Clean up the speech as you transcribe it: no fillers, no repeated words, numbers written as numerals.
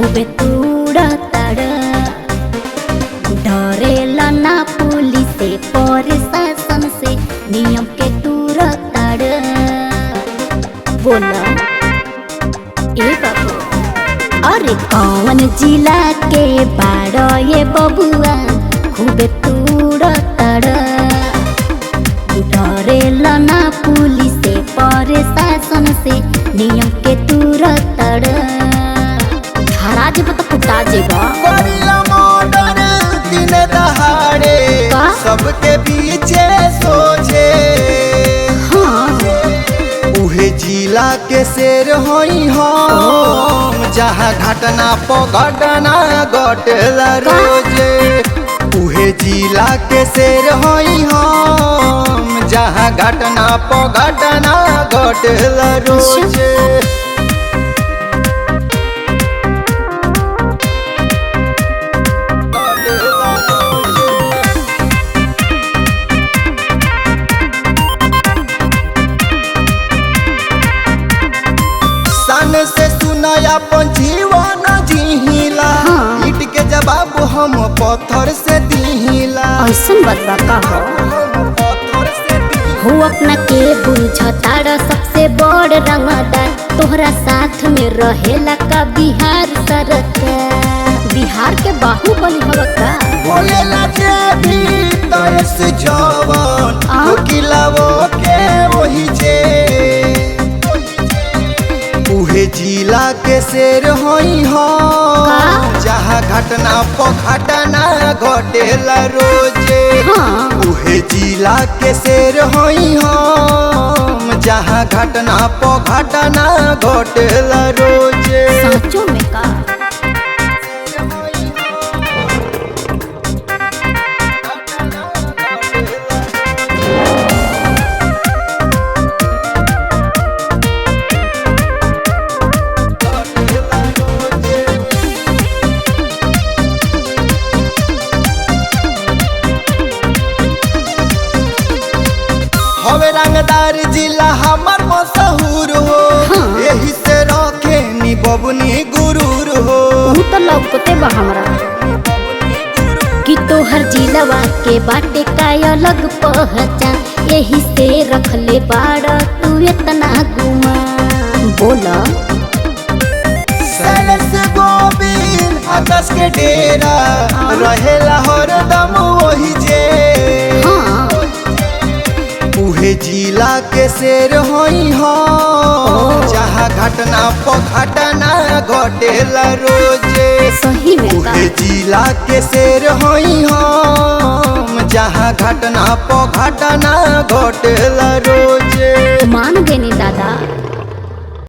खूबे तूड़ताड़ डरेला ना पुलिस से प्रशासन से नियम के तूड़ताड़ बोला ए बाबू अरे कौन जिला के बाड़ ये बबुआ खूबे तूड़ताड़ डरेला ना पुलिस से प्रशासन से नियम के तूड़ताड़ धरा जेब तो कुटा जेबा दिन दहाड़े सबके पीछे सोचे उहे जिला के शेर होई हम जहाँ घटना पो घटना घटेला रोजे उहे जिला के शेर होई हम जहाँ घटना पो घटना घटेला रोजे से सुनाया अपन जीवन जिहिला ईट के जवाब हम पत्थर से दिहिला ऐसन बदबा का हो अपना के बुझताड़ा सबसे बड़ रंगदार तोहरा साथ में रहेला का बिहार सरकार बिहार के बाहुबली हवा का बोलेला जे भी तयस जवान किलावो के वही जे उहे जिला के शेर होई हम जहाँ घटना पो घटना घटेला रोजे उहे जिला के शेर होई हम जहाँ घटना पो घटना घटेला रोजे सचो में का हवे रंगदार जिला हमार मशहूर हो यही से रखे नी बबनी गुरूर हो तो लौकते बा हमरा कि तोहर जिलवा के बाटे का अलग पहचान यही से रखले बाड़ तू इतना गुमा बोला सैलस गोविंद आकाश के डेरा रहेला हरदम वही जे उहे जिला के शेर होई हम जहाँ घटना पो घटना घटेला रोजे सही में उहे जिला के शेर होई हम जहाँ घटना पो घटना घटेला रोजे मान गए नी दादा।